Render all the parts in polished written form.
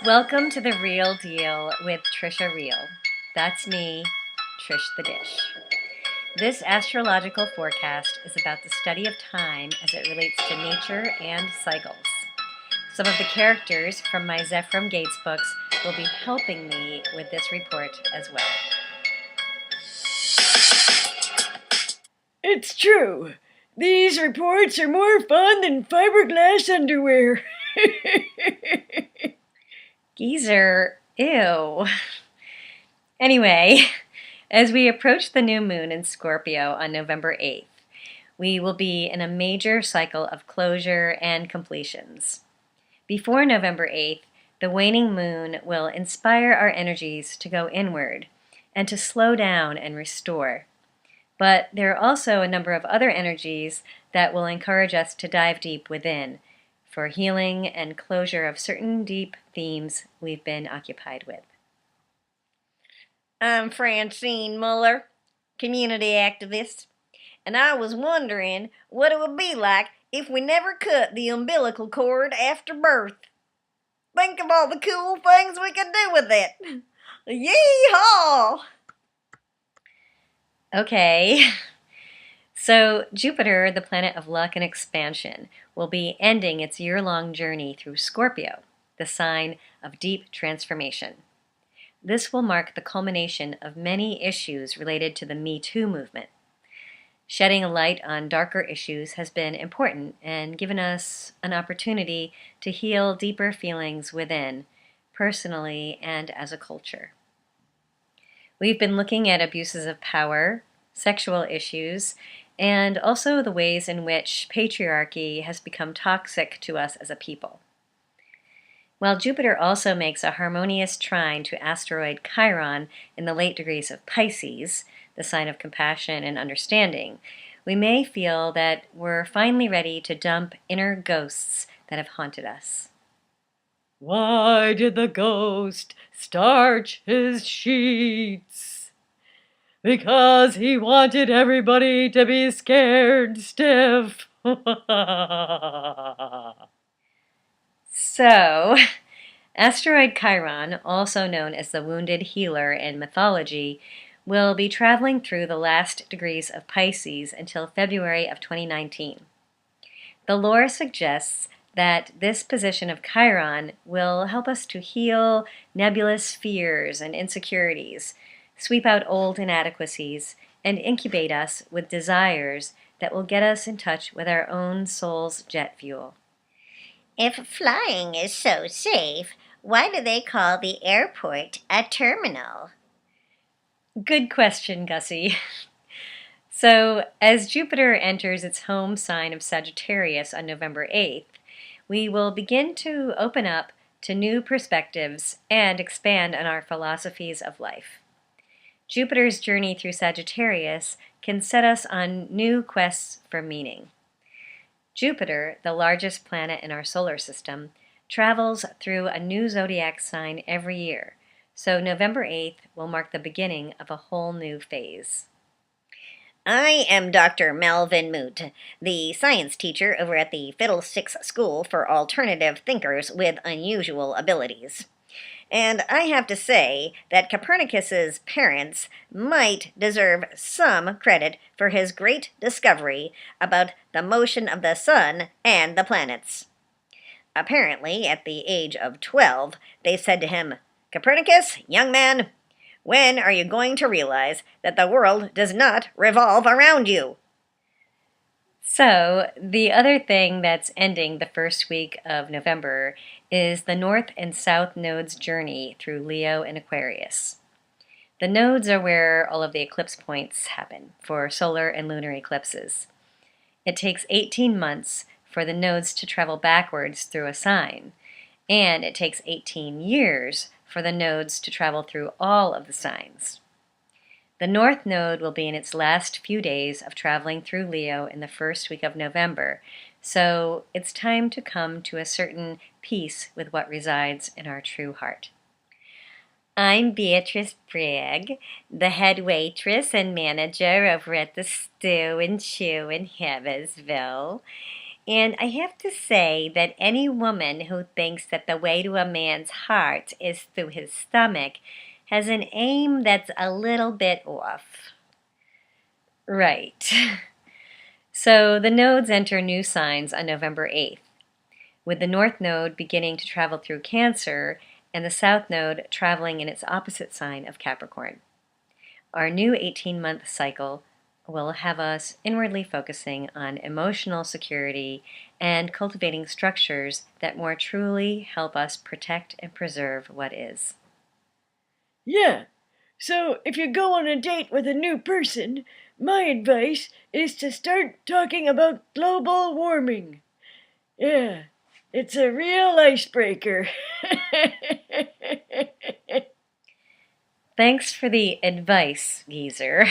Welcome to The Real Deal with Tricia Riel. That's me, Trish the Dish. This astrological forecast is about the study of time as it relates to nature and cycles. Some of the characters from my Zephram Gates books will be helping me with this report as well. It's true. These reports are more fun than fiberglass underwear. Geezer, ew. Anyway, as we approach the new moon in Scorpio on November 8th, we will be in a major cycle of closure and completions. Before November 8th, the waning moon will inspire our energies to go inward and to slow down and restore. But there are also a number of other energies that will encourage us to dive deep within for healing and closure of certain deep themes we've been occupied with. I'm Francine Muller, community activist, and I was wondering what it would be like if we never cut the umbilical cord after birth. Think of all the cool things we could do with it. Yee-haw! Okay, so Jupiter, the planet of luck and expansion, will be ending its year-long journey through Scorpio, the sign of deep transformation. This will mark the culmination of many issues related to the Me Too movement. Shedding a light on darker issues has been important and given us an opportunity to heal deeper feelings within, personally and as a culture. We've been looking at abuses of power, sexual issues, and also the ways in which patriarchy has become toxic to us as a people. While Jupiter also makes a harmonious trine to asteroid Chiron in the late degrees of Pisces, the sign of compassion and understanding, we may feel that we're finally ready to dump inner ghosts that have haunted us. Why did the ghost starch his sheets? Because he wanted everybody to be scared stiff. So, asteroid Chiron, also known as the wounded healer in mythology, will be traveling through the last degrees of Pisces until February of 2019. The lore suggests that this position of Chiron will help us to heal nebulous fears and insecurities, sweep out old inadequacies, and incubate us with desires that will get us in touch with our own soul's jet fuel. If flying is so safe, why do they call the airport a terminal? Good question, Gussie. So, as Jupiter enters its home sign of Sagittarius on November 8th, we will begin to open up to new perspectives and expand on our philosophies of life. Jupiter's journey through Sagittarius can set us on new quests for meaning. Jupiter, the largest planet in our solar system, travels through a new zodiac sign every year, so November 8th will mark the beginning of a whole new phase. I am Dr. Melvin Moot, the science teacher over at the Fiddlesticks School for Alternative Thinkers with Unusual Abilities. And I have to say that Copernicus's parents might deserve some credit for his great discovery about the motion of the sun and the planets. Apparently, at the age of 12, they said to him, "Copernicus, young man, when are you going to realize that the world does not revolve around you?" So, the other thing that's ending the first week of November is the North and South Nodes journey through Leo and Aquarius. The nodes are where all of the eclipse points happen for solar and lunar eclipses. It takes 18 months for the nodes to travel backwards through a sign, and it takes 18 years for the nodes to travel through all of the signs. The North Node will be in its last few days of traveling through Leo in the first week of November, so it's time to come to a certain peace with what resides in our true heart. I'm Beatrice Bragg, the head waitress and manager over at the Stew and Chew in Havasville, And I have to say that any woman who thinks that the way to a man's heart is through his stomach has an aim that's a little bit off. Right. So the nodes enter new signs on November 8th, with the North Node beginning to travel through Cancer and the South Node traveling in its opposite sign of Capricorn. Our new 18-month cycle will have us inwardly focusing on emotional security and cultivating structures that more truly help us protect and preserve what is. Yeah, so if you go on a date with a new person, my advice is to start talking about global warming. Yeah, it's a real icebreaker. Thanks for the advice, geezer.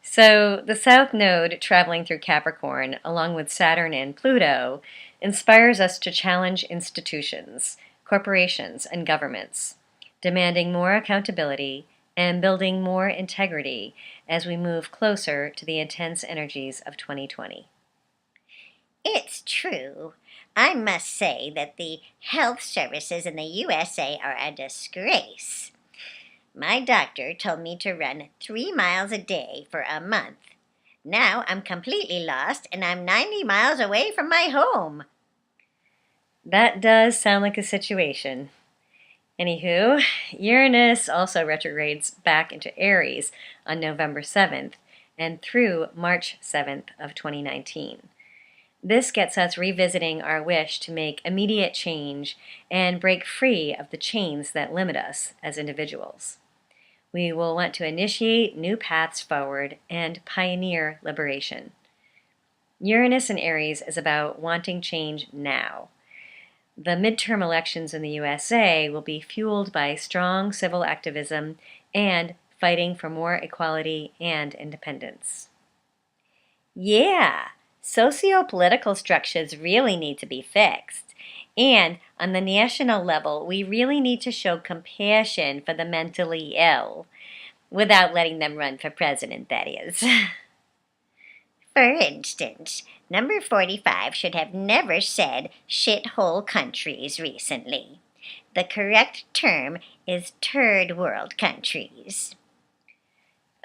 So, the South Node traveling through Capricorn, along with Saturn and Pluto, inspires us to challenge institutions, corporations, and governments, demanding more accountability and building more integrity as we move closer to the intense energies of 2020. It's true. I must say that the health services in the USA are a disgrace. My doctor told me to run 3 miles a day for a month. Now I'm completely lost and I'm 90 miles away from my home. That does sound like a situation. Anywho, Uranus also retrogrades back into Aries on November 7th and through March 7th of 2019. This gets us revisiting our wish to make immediate change and break free of the chains that limit us as individuals. We will want to initiate new paths forward and pioneer liberation. Uranus in Aries is about wanting change now. The midterm elections in the USA will be fueled by strong civil activism and fighting for more equality and independence. Yeah, socio-political structures really need to be fixed. And on the national level, we really need to show compassion for the mentally ill, without letting them run for president, that is. For instance, number 45 should have never said shithole countries recently. The correct term is third world countries.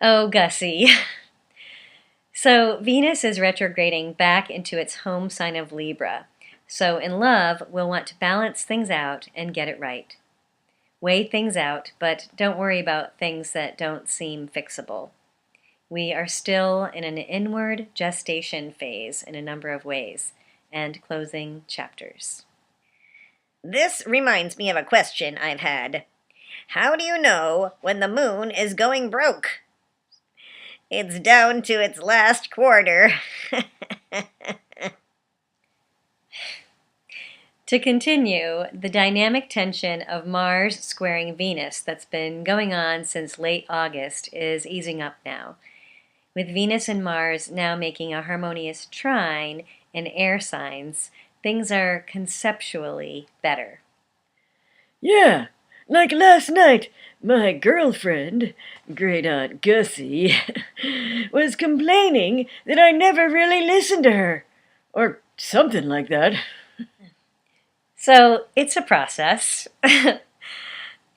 Oh, Gussie. So Venus is retrograding back into its home sign of Libra. So in love, we'll want to balance things out and get it right. Weigh things out, but don't worry about things that don't seem fixable. We are still in an inward gestation phase in a number of ways, and closing chapters. This reminds me of a question I've had. How do you know when the moon is going broke? It's down to its last quarter. To continue, the dynamic tension of Mars squaring Venus that's been going on since late August is easing up now, with Venus and Mars now making a harmonious trine in air signs. Things are conceptually better. Yeah, like last night, my girlfriend, Great Aunt Gussie, was complaining that I never really listened to her, or something like that. So it's a process.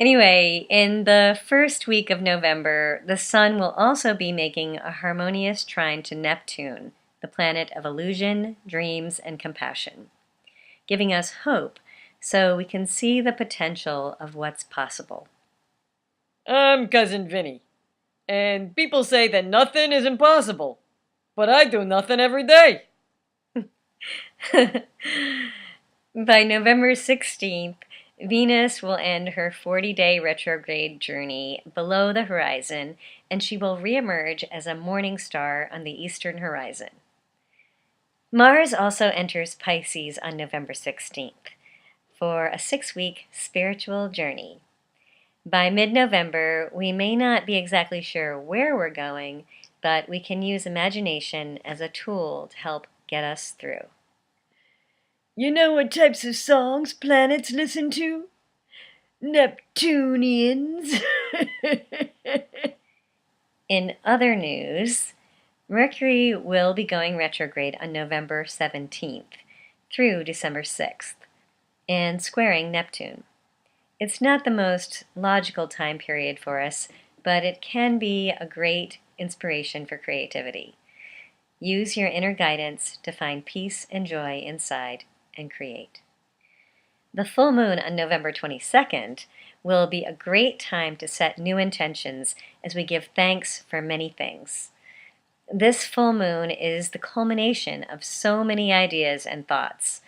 Anyway, in the first week of November, the Sun will also be making a harmonious trine to Neptune, the planet of illusion, dreams, and compassion, giving us hope so we can see the potential of what's possible. I'm Cousin Vinny, and people say that nothing is impossible, but I do nothing every day. By November 16th, Venus will end her 40-day retrograde journey below the horizon, and she will reemerge as a morning star on the eastern horizon. Mars also enters Pisces on November 16th for a 6-week spiritual journey. By mid-November, we may not be exactly sure where we're going, but we can use imagination as a tool to help get us through. You know what types of songs planets listen to? Neptunians. In other news, Mercury will be going retrograde on November 17th through December 6th and squaring Neptune. It's not the most logical time period for us, but it can be a great inspiration for creativity. Use your inner guidance to find peace and joy inside and create. The full moon on November 22nd will be a great time to set new intentions as we give thanks for many things. This full moon is the culmination of so many ideas and thoughts.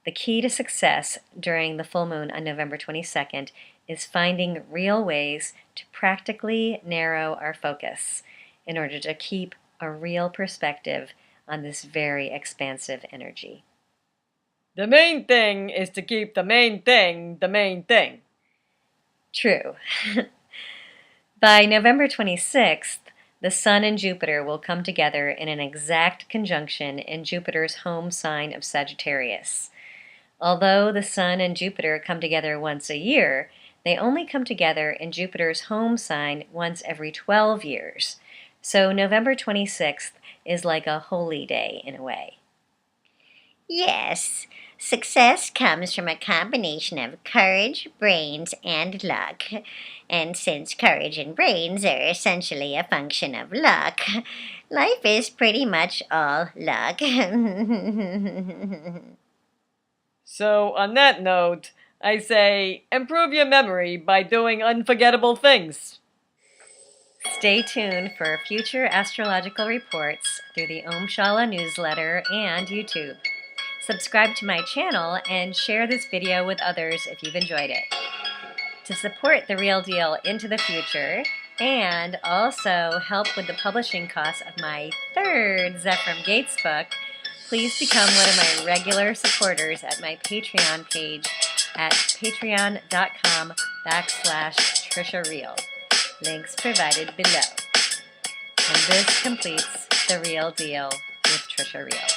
The key to success during the full moon on November 22nd is finding real ways to practically narrow our focus in order to keep a real perspective on this very expansive energy. The main thing is to keep the main thing the main thing. True. By November 26th, the Sun and Jupiter will come together in an exact conjunction in Jupiter's home sign of Sagittarius. Although the Sun and Jupiter come together once a year, they only come together in Jupiter's home sign once every 12 years. So November 26th is like a holy day in a way. Yes, success comes from a combination of courage, brains, and luck. And since courage and brains are essentially a function of luck, life is pretty much all luck. So, on that note, I say improve your memory by doing unforgettable things. Stay tuned for future astrological reports through the Om Shala newsletter and YouTube. Subscribe to my channel and share this video with others if you've enjoyed it. To support The Real Deal into the future and also help with the publishing costs of my third Zephram Gates book, please become one of my regular supporters at my Patreon page at patreon.com/Tricia Riel. Links provided below. And this completes The Real Deal with Tricia Riel.